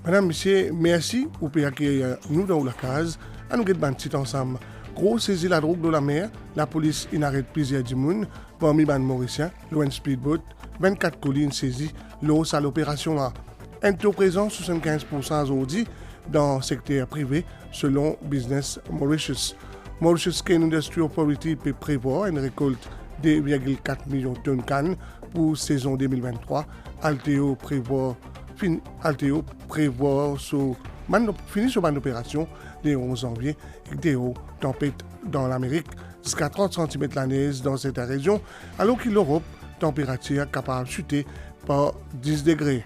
Madame, monsieur, merci pour accueillir nous dans la case. À nous guetter petit ensemble. Gros saisie la drogue de la mer, la police inarrête plusieurs du monde, parmi les Mauriciens, loin speedboat, 24 collines saisies, l'os à l'opération là. Un taux présent 75% aujourd'hui dans le secteur privé, selon Business Mauritius. Mauritius Cane Industry Authority peut prévoir une récolte de 2,4 millions de tonnes de canne pour saison 2023. Alteo prévoit fini sur une opération le 11 janvier avec des hauts tempêtes dans l'Amérique jusqu'à 30 cm la neige dans cette région, alors que l'Europe, température capable de chuter par 10 degrés.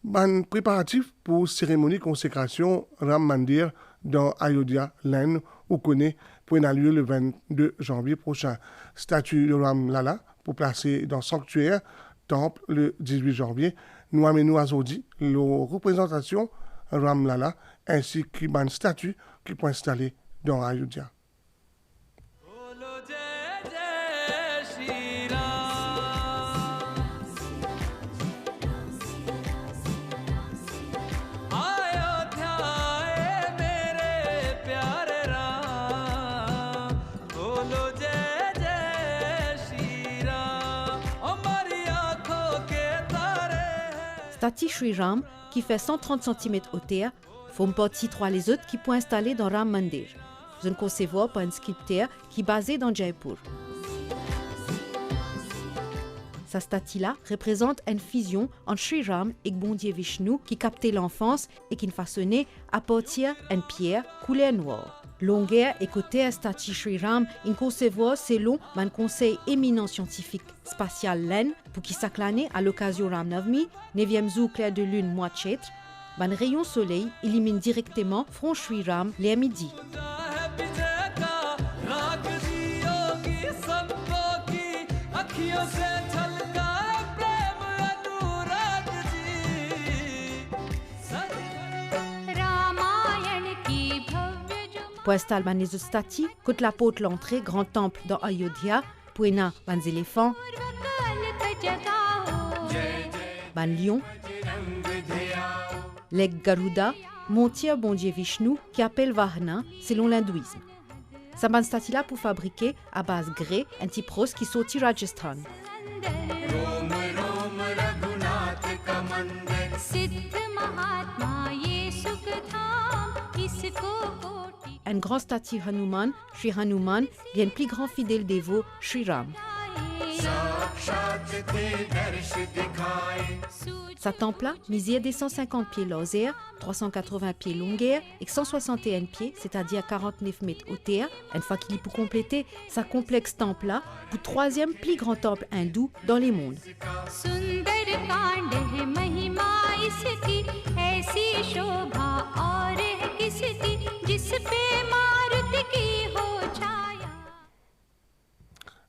Ban préparatif pour cérémonie consécration Ram Mandir dans Ayodhya, l'Inde, où connaît pour avoir lieu le 22 janvier prochain. Statue de Ram Lala pour placer dans sanctuaire temple le 18 janvier. Nous amenons à Zodi la représentation Ram Lala ainsi qu'une statue qui peut installer dans Ayodhya. Statue Sri Ram, qui fait 130 cm hauteur, font partie trois les autres qui peuvent installer dans Ram Mandir. Je ne concevoir par un sculpteur qui est basé dans Jaipur. Sa statue-là représente une fusion entre Sri Ram et bon Dieu Vishnu qui captait l'enfance et qui façonnait à partir d'une pierre couleur noire. Longueur et côté à statue Sri Ram, in concevoir selon un conseil éminent scientifique spatial l'Inde pour qui s'acclane à l'occasion Ram Navami, 9e jour clair de lune mois de Chaitra, un rayon soleil illumine directement front Sri Ram l'air midi. Pour installer les statues, côte la porte l'entrée grand temple dans Ayodhya, pour les éléphants, les lions, les Garuda, montier bon Dieu Vishnu qui appelle Vahana selon l'hindouisme. Sa ban statue là pour fabriquer à base grès un type rose qui sortit Rajasthan. Un grand statue Hanuman, Sri Hanuman, vient plus grand fidèle dévot Sri Ram. Sa temple mesure des 150 pieds laser, 380 pieds longueur et 161 pieds, c'est-à-dire 49 mètres hauteur. Une fois qu'il est pour compléter sa complexe temple pour troisième plus grand temple hindou dans les mondes.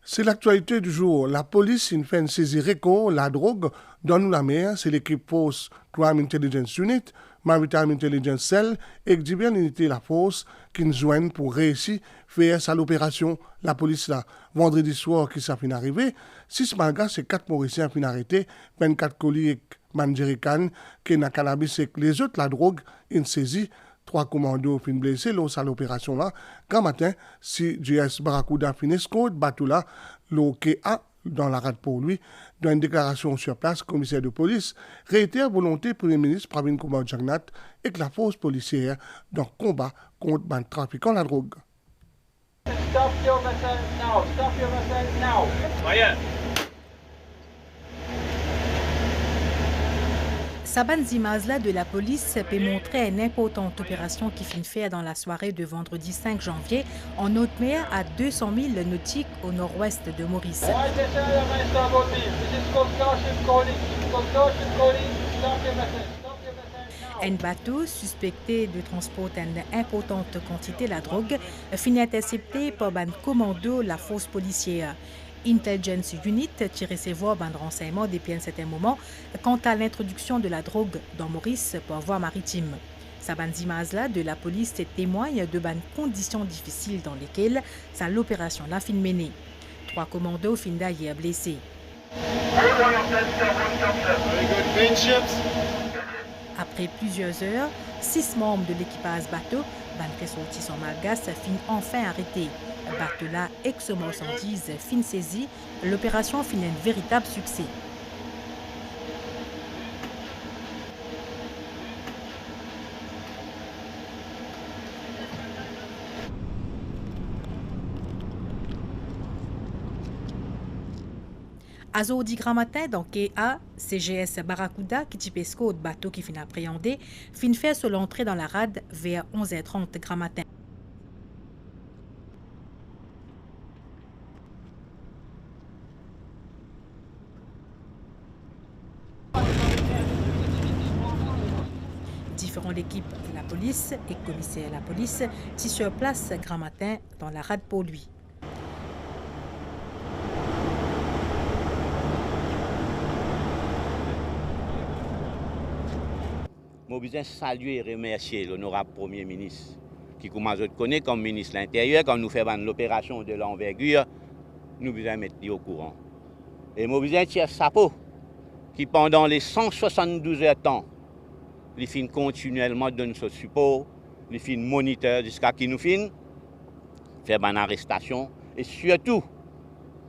C'est l'actualité du jour. La police fait une saisie réco, la drogue, dans la mer. C'est l'équipe Post Crime Intelligence Unit, Maritime Intelligence Cell et diverses unités la force qui nous joignent pour réussir faire ça l'opération. La police là, vendredi soir qui s'est fin arrivé, 6 malgas et 4 Mauriciens fin arrêtés, 24 colis et manjerican qui n'a cannabis et les autres la drogue, une saisie. 3 commandos fin blessés lors de l'opération là. Quand matin, si JS Barracuda fin escorte, bateau là, l'OKA dans la rade pour lui, dans une déclaration sur place, commissaire de police réitère volonté Premier ministre Pravin Kumar Jagnnath et que la force policière dans le combat contre les trafiquants de la drogue. Stop your vessel now. Stop your vessel now. Fire. Saban Zimazla de la police peut montrer une importante opération qui finit faire dans la soirée de vendredi 5 janvier en haute mer à 200 000 nautiques au nord-ouest de Maurice. Un bateau suspecté de transporter une importante quantité de la drogue finit intercepté par un commando la force policière. Intelligence Unit qui recevoir un renseignement depuis un certain moment quant à l'introduction de la drogue dans Maurice par voie maritime. Saban Zimazla de la police témoigne de bonnes conditions difficiles dans lesquelles l'opération l'a fin menée. 3 commandos fin d'ailleurs blessés. Very good. Green ships. Après plusieurs heures, 6 membres de l'équipage bateau, ban ressortissants malgaches, fin enfin arrêtés. Bateau là, ex-marchandise, fin saisi, l'opération fin un véritable succès. À Zordi grand matin, dans KA, CGS Barracuda, qui tipesco de bateau qui fin appréhendé, fin fait sur l'entrée dans la rade vers 11h30 grand matin. Différentes équipes de la police et commissaire de la police sont sur place grand matin dans la rade pour lui. Je voudrais saluer et remercier l'honorable Premier ministre qui, comme je connais comme ministre de l'Intérieur, quand nous faisons l'opération de l'envergure, nous devons mettre au courant. Et je voudrais tirer Sapo qui, pendant les 172 heures de temps, il fait continuellement donner ce support, il fait moniteur jusqu'à ce qu'il nous finisse, faire une arrestation et surtout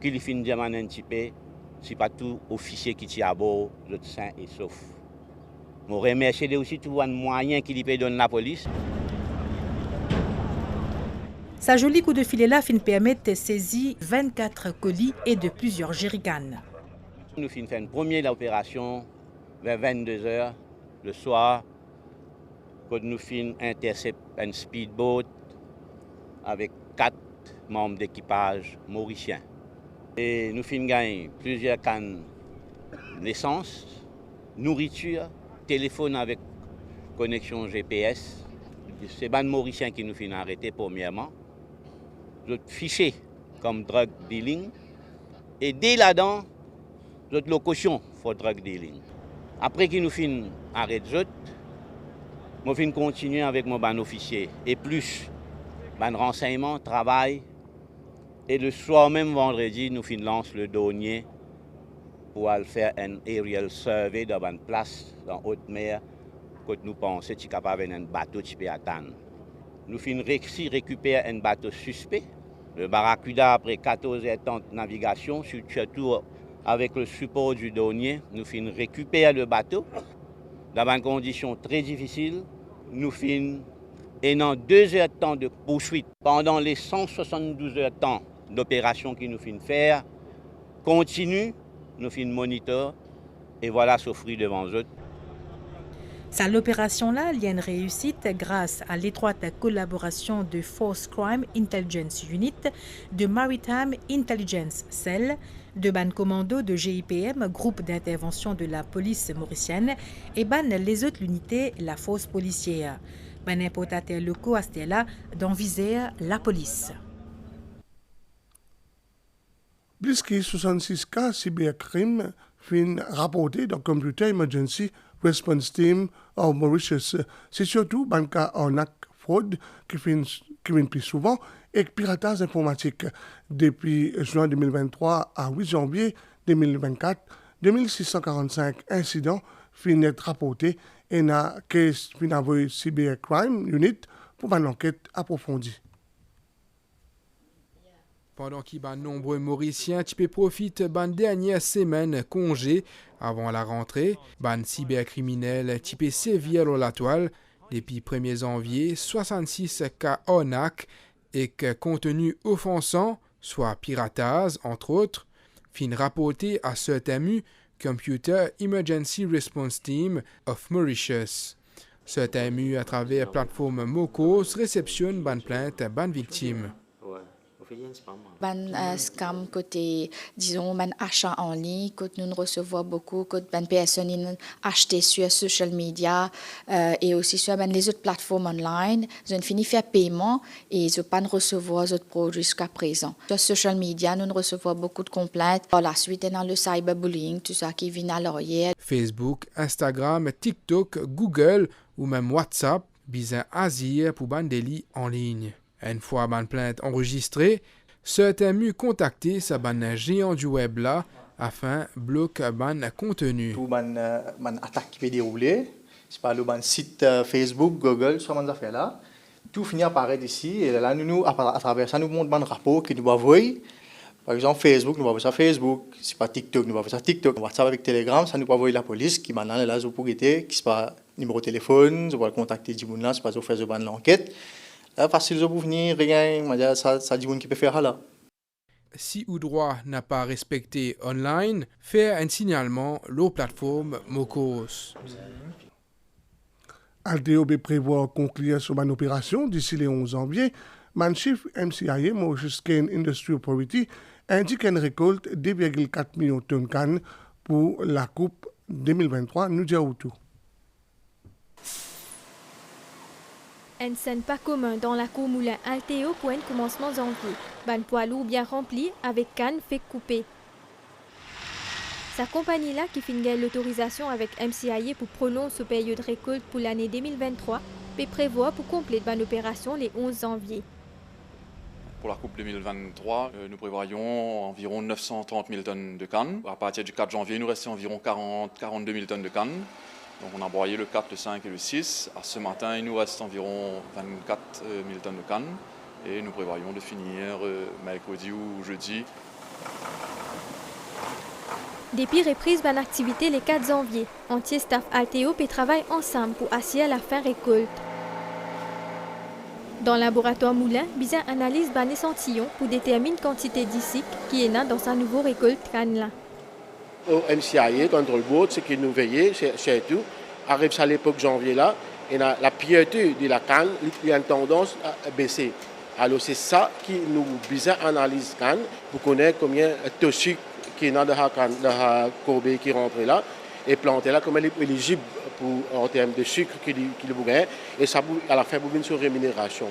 qu'il finisse de manière anticipée, si pas tout officier qui est à bord, l'autre sain et sauf. Je remercie aussi tous les moyens qu'il peut donner la police. Sa jolie coup de filet là fin permettre de saisir 24 colis et de plusieurs jerrycans. Nous finissons une première opération vers 22h le soir, quand nous finissons intercepter un speedboat avec 4 membres d'équipage mauriciens. Et nous finissons gagner plusieurs cannes d'essence, nourriture, téléphone avec connexion GPS. C'est les Mauriciens qui nous finissent arrêter premièrement. D'autres fichiers comme drug dealing. Et dès là-dedans, d'autres locutions pour drug dealing. Après qu'ils nous finissent arrêter, nous finissons continuer avec mon ban officier. Et plus, ban renseignement, travail. Et le soir même vendredi, nous finissons lancer le douanier pour aller faire un aerial survey dans une place dans haute mer que nous pensons que capable un bateau qui peut atteindre. Nous finissons récupérer un bateau suspect. Le Barracuda, après 14 ans de navigation, surtout avec le support du douanier, nous finissons récupérer le bateau dans une condition très difficile. Nous finissons ayant 2 heures de temps de poursuite pendant les 172 heures de temps d'opération que nous finissons faire. Continue. Nous faisons moniteur et voilà s'offrir devant eux. L'opération-là, il y a une réussite grâce à l'étroite collaboration de Force Crime Intelligence Unit, de Maritime Intelligence Cell, de ban commando de GIPM, groupe d'intervention de la police mauricienne, et ban les autres unités, la force policière. Ban importateurs locaux à Stella d'enviser la police. Plus que 66 cas cybercrime fin rapportés dans Computer Emergency Response Team of Mauritius. C'est surtout un cas en acte fraude qui vient plus souvent et piratage informatique. Depuis juin 2023 à 8 janvier 2024, 2645 incidents fin être rapportés et n'a case fin envoyé Cybercrime Unit pour une enquête approfondie. Pendant qu'il y a nombreux Mauriciens qui profitent de dernière semaine congé avant la rentrée, ban cybercriminels qui sévir la toile depuis 1er janvier, 66 cas ONAC et que contenu offensant, soit piratage entre autres, fin rapporté à certains MU Computer Emergency Response Team of Mauritius. Certains MU à travers plateforme Mocos réceptionnent ban plainte ban victime. Ban scam côté, disons, ban achat en ligne, côté nous recevons beaucoup, côté ban personnes acheter sur social media et aussi sur ban les autres plateformes online, ils ont fini faire paiement et ils n'ont pas recevoir les autres produits jusqu'à présent. Sur social media, nous recevons beaucoup de complaintes. Par la suite, dans le cyberbullying, tout ça qui vient à l'arrière. Facebook, Instagram, TikTok, Google ou même WhatsApp, bizarre Azir pour ban délit en ligne. Une fois ban plainte enregistrée, certains MU contactés sa ban géant du web là afin bloquer ban contenu. Tout ban attaque qui peut dérouler C'est pas le bon site Facebook, Google, ce genre d'affaires là. Tout finit à apparaître ici et là, nous, à travers ça, nous montrons un rapport que nous doit voir. Par exemple, Facebook, nous va voir ça Facebook. Si pas TikTok, nous va voir ça TikTok. WhatsApp avec Telegram, ça nous va voir la police qui maintenant est là pour guetter, qui se pas numéro de téléphone, on va contacter du monde là, c'est pas faire de l'enquête. Là, facile pour venir, rien, ça du monde qui peut faire là. Si ou droit n'a pas respecté online, faire un signalement aux plateformes Mokos. Alteob prévoit conclure sur une opération d'ici le 11 janvier. Man chief MCIA, Mauritius Cane Industry Authority, indique une récolte de 2,4 millions de tonnes de canne pour la Coupe 2023 Nudiaoutou. Un scène pas commun dans la cour moulin Alteo pour un commencement janvier. Ban poids lourd bien rempli avec canne fait couper. Sa compagnie-là qui finit l'autorisation avec MCIA pour prolonger ce période de récolte pour l'année 2023 peut prévoir pour compléter l'opération les 11 janvier. Pour la Coupe 2023, nous prévoyons environ 930 000 tonnes de canne. À partir du 4 janvier, il nous restait environ 42 000 tonnes de canne. Donc on a broyé le 4, le 5 et le 6. À ce matin, il nous reste environ 24 000 tonnes de canne. Et nous prévoyons de finir mercredi ou jeudi. Depuis reprise de l'activité le 4 janvier, entier staff Alteo peut travailler ensemble pour assurer la fin récolte. Dans le laboratoire Moulin, Bizarre analyse un échantillon pour déterminer la quantité d'ici qui est là dans sa nouvelle récolte canne. Au MCIA, contrôle board, ce qui nous veillait, c'est tout. Arrive à l'époque janvier là, et la piété de la canne, il y a une tendance à baisser. Alors c'est ça qui nous Bizarre analyse canne pour connaître combien de sucre qui est dans la courbe qui rentre là et planter là, comme elle est éligible pour, en termes de sucre qu'il gagne, et ça à la fin, pour une rémunération.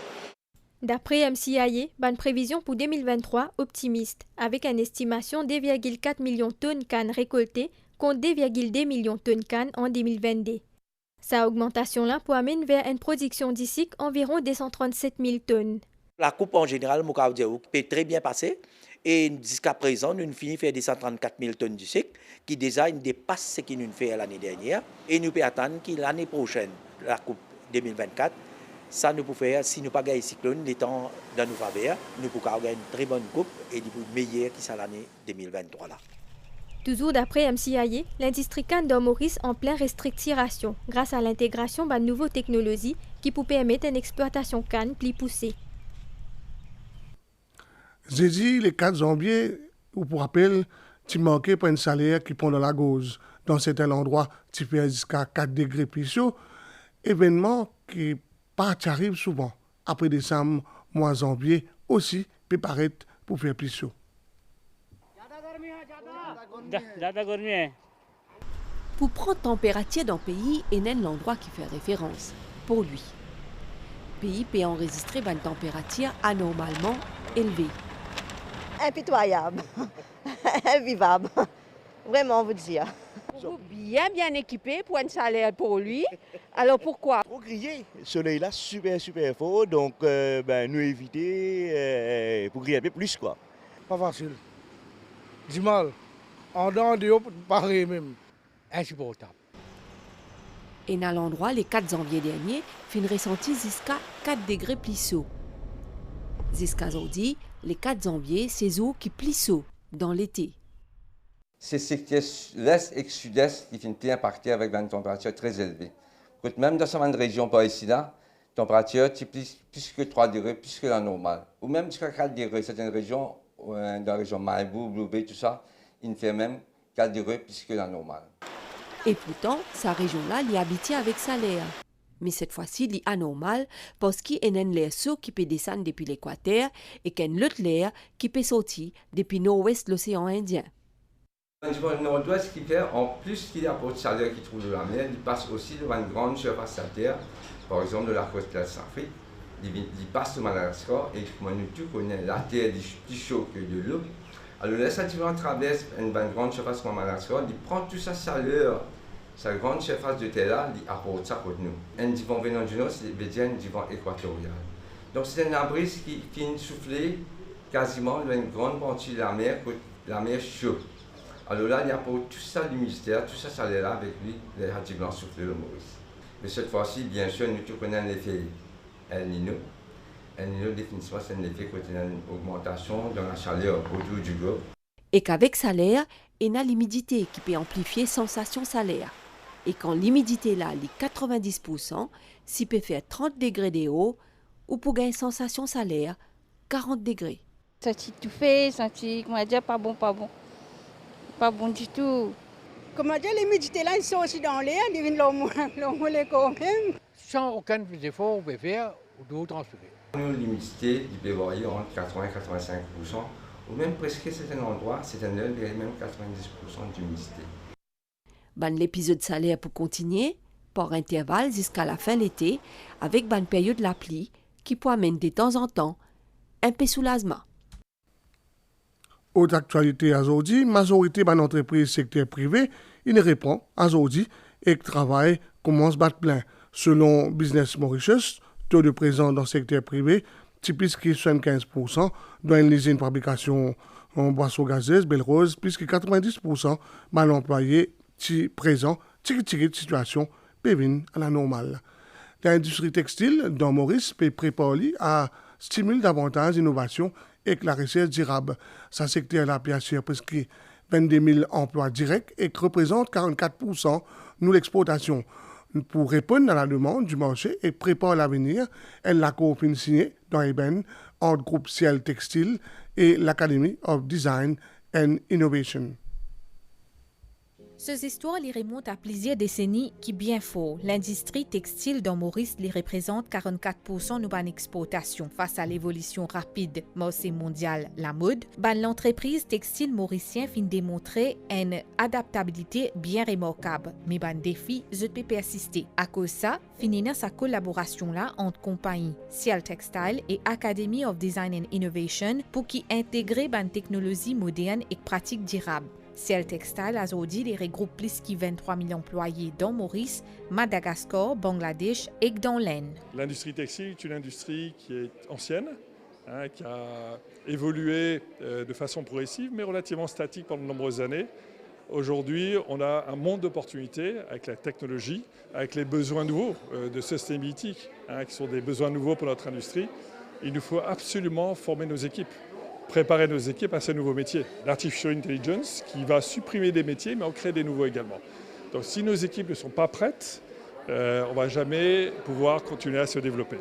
D'après MCIA, une prévision pour 2023 optimiste, avec une estimation de 2,4 millions de tonnes de canne récoltées contre 2,2 millions de tonnes de canne en 2022. Sa augmentation-là peut amener vers une production d'ici environ 237 000 tonnes. La coupe en général, peut très bien passer. Et jusqu'à présent, nous finissons faire 234 000 tonnes de sucre, qui déjà dépasse ce que nous fait l'année dernière. Et nous pouvons attendre que l'année prochaine, la Coupe 2024, ça nous peut faire, si nous n'avons pas gagné cyclone, les temps dans nos faveurs, nous pouvons gagner une très bonne coupe et meilleure que l'année 2023. Là. Toujours d'après MCIA, l'industrie canne de Maurice en pleine restructuration grâce à l'intégration de nouvelles technologies qui peuvent permettre une exploitation canne plus poussée. J'ai dit, le 4 janvier, ou pour rappel, tu manquais pour un salaire qui prend dans la gauze. Dans certains endroits, tu fais jusqu'à 4 degrés plus chaud. Événement qui pas arrive souvent. Après décembre, mois janvier, aussi, peut paraître pour faire plus chaud. Pour prendre température dans le pays, il y a l'endroit qui fait référence. Pour lui. Le pays peut enregistrer une température anormalement élevée. Impitoyable, invivable, vraiment vous dire. Bien équipé pour un salaire pour lui. Alors pourquoi? Pour griller. Le soleil là super fort, donc nous éviter pour griller un peu plus quoi. Pas facile. Du mal. En dehors de pareil même. Insupportable. Et dans l'endroit, le 4 janvier dernier, fin ressenti jusqu'à 4 degrés plus chaud. Jusqu'à aujourd'hui, le 4 janvier, c'est eau qui plus chaud dans l'été. C'est secteur l'est et sud-est qui finit impacté avec une température très élevée. Même dans certaines régions par ici, la température est plus que 3 degrés, plus que la normale. Ou même jusqu'à 4 degrés. Certaines régions, dans la région Malibu, Blue Bay, tout ça, il fait même 4 degrés plus que la normale. Et pourtant, sa région-là, il est habitée avec salaire. Mais cette fois-ci, il est anormal parce qu'il y a un l'air chaud qui peut descendre depuis l'équateur et qu'il y a un autre l'air qui peut sortir depuis nord-ouest de l'océan Indien. Le nord-ouest qui fait, en plus qu'il apporte de chaleur qui trouve de la mer, il passe aussi devant une grande surface de la terre, par exemple de la côte de l'Afrique. Il passe de Madagascar et comme nous tous connaissons la terre est plus chaude que de l'eau. Alors là, ça traverse une grande surface comme Madagascar, il prend toute sa chaleur. Sa grande surface de terre-là, il apporte ça pour nous. Un divan venant du nord, c'est un divan équatorial. Donc c'est un brise qui finit souffler quasiment une grande partie de la mer chaude. Alors là, il apporte tout ça du mystère, tout ça chaleur-là avec lui, les radis blancs soufflés le Maurice. Mais cette fois-ci, bien sûr, nous connaissons l'effet El Niño. El Niño, définitivement, c'est un effet qui a une augmentation dans la chaleur autour du globe. Et qu'avec salaire, il y a l'humidité qui peut amplifier sensation salaire. Et quand l'humidité là, les 90%, si peut faire 30 degrés de haut, ou pour gagner sensation salaire, 40 degrés. Senti tout fait, senti, comment dire, pas bon. Pas bon du tout. Comment dire, l'humidité là, ils sont aussi dans l'air, ils viennent l'enrouler quand même. Sans aucun effort, on peut faire ou d'eau transpirer. L'humidité, il peut varier entre 80 et 85%, ou même presque certains endroits, certains heures, il y a même 90% d'humidité. L'épisode salaire pour continuer, par intervalle jusqu'à la fin de l'été, avec une période de la pluie qui peut amener de temps en temps un peu soulagement. Autre actualité aujourd'hui, majorité de l'entreprise secteur privé, il répond aujourd'hui et le travail commence à battre plein. Selon Business Mauritius, taux de présence dans le secteur privé, typique 75%, dans une usine de fabrication en boisson gazeuse, Belle Rose, plus que 90% de l'employé présent, de situation pévine à la normale. L'industrie textile dans Maurice peut préparer à stimuler davantage l'innovation et la recherche durable. Ce secteur a bien sûr presque 22 000 emplois directs et représente 44% de l'exportation. Pour répondre à la demande du marché et préparer l'avenir, elle a coopéré signée dans Eben entre groupe Ciel Textile et l'Academy of Design and Innovation. Ces histoires les remontent à plusieurs décennies qui bien fort. L'industrie textile dans Maurice les représente 44% de notre exportation face à l'évolution rapide du marché mondial la mode. L'entreprise textile mauricienne fin démontrer une adaptabilité bien remarquable, mais défi peut persister. À cause de ça, finir sa collaboration là entre compagnie Ciel Textile et Academy of Design and Innovation pour qui intégrer une technologie moderne et pratique durable. Ciel Textile a aujourd'hui les regroupe plus de 23 000 employés dans Maurice, Madagascar, Bangladesh et dans l'Inde. L'industrie textile est une industrie qui est ancienne, qui a évolué de façon progressive mais relativement statique pendant de nombreuses années. Aujourd'hui, on a un monde d'opportunités avec la technologie, avec les besoins nouveaux de sustainability, qui sont des besoins nouveaux pour notre industrie. Il nous faut absolument former nos équipes. Préparer nos équipes à ces nouveaux métiers. L'artificial intelligence qui va supprimer des métiers mais en créer des nouveaux également. Donc si nos équipes ne sont pas prêtes, on ne va jamais pouvoir continuer à se développer.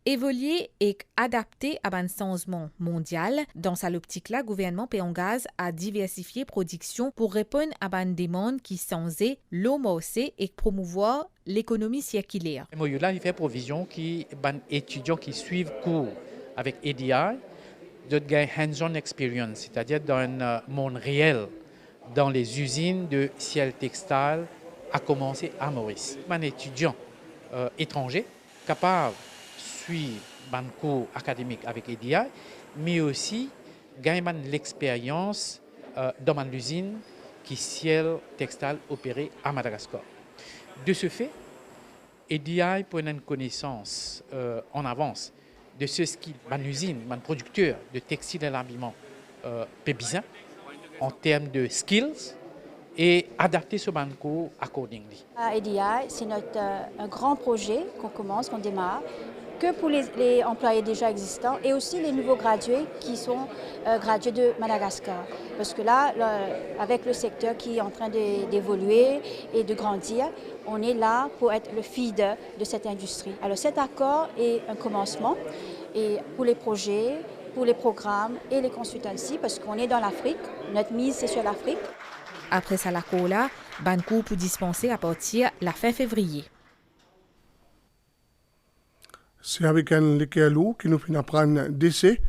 Évoluer et adapter à un changement mondial. Dans cette optique-là, le gouvernement engage à diversifier la production pour répondre à une demande qui changeait le marché et promouvoir l'économie circulaire. Le module là, il fait provision qui les étudiants qui suivent cours avec EDI de gagner hands-on experience, c'est-à-dire dans un monde réel, dans les usines de Ciel Textile, à commencer à Maurice. Un étudiant étranger capable de suivre un cours académique avec EDI, mais aussi gagner l'expérience dans l'usine qui Ciel Textile opérée à Madagascar. De ce fait, EDI prend une connaissance en avance de ce qui une usine, un producteur de textile et l'habillement pébisin en termes de skills et adapter ce banco accordingly. À EDI, c'est un grand projet qu'on démarre, que pour les employés déjà existants et aussi les nouveaux gradués qui sont gradués de Madagascar. Parce que là, avec le secteur qui est en train d'évoluer et de grandir, on est là pour être le feeder de cette industrie. Alors cet accord est un commencement et pour les projets, pour les programmes et les consultancies, parce qu'on est dans l'Afrique, notre mise c'est sur l'Afrique. Après ça, l'accord-là, Banco peut dispenser à partir de la fin février. C'est avec un léquelou qui nous finit à prendre d'essai.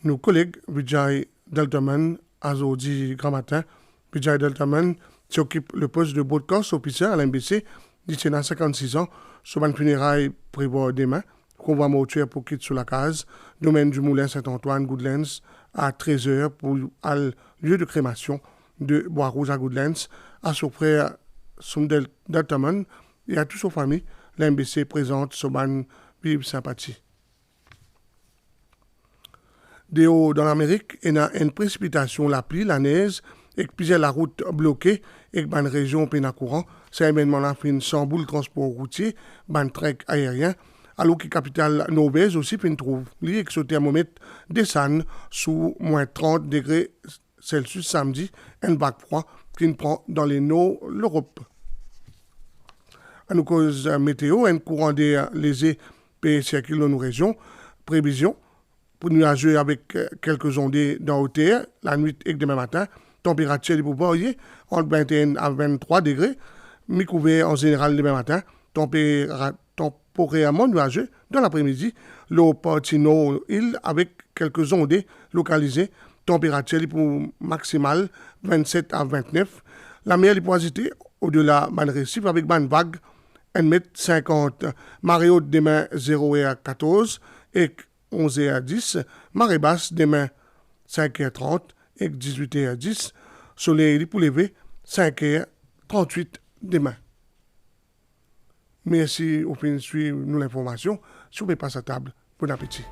Nos collègues Vijay Deltaman, aujourd'hui grand matin, Vijay Deltaman, qui occupe le poste de broadcast officer à l'MBC, dit à 56 ans, sur une funéraille prévoit demain, convoi mortuaire pour quitter sur la case, domaine du Moulin Saint-Antoine, Goodlands, à 13h pour le lieu de crémation de Bois-Rouge à Goodlands, à son frère Sumdel Deltaman et à toute sa famille. L'MBC présente Soban vive sympathie. De haut dans l'Amérique, il y a une précipitation, la pluie, la neige, et plusieurs la route bloquée, et une région peine à courant, C'est événement là fin chamboule le transport routier, ban trek aérien, alors que capitale Norvège aussi fin trouve lié que ce thermomètre descend sous moins 30 degrés Celsius samedi, un bac froid qui prend dans les nord l'Europe. À nous cause météo, un courant d'air léger peut circuler dans nos régions. Prévision pour nuageux avec quelques ondées dans hauteur, la nuit et demain matin. Température pour varier entre 21 à 23 degrés. Mi-couvert en général demain matin. Temporairement nuageux dans l'après-midi. L'eau partie nord-île avec quelques ondées localisées. Température pour maximale 27 à 29. La mer pour agiter au-delà de récif avec ban vague 1,50 m. Marée haute demain 0h14 et 11h10. Marée basse demain 5h30 et 18h10. Soleil pour lever 5h38 demain. Merci au fin de suivre nous l'information. Si vous passez à table, bon appétit.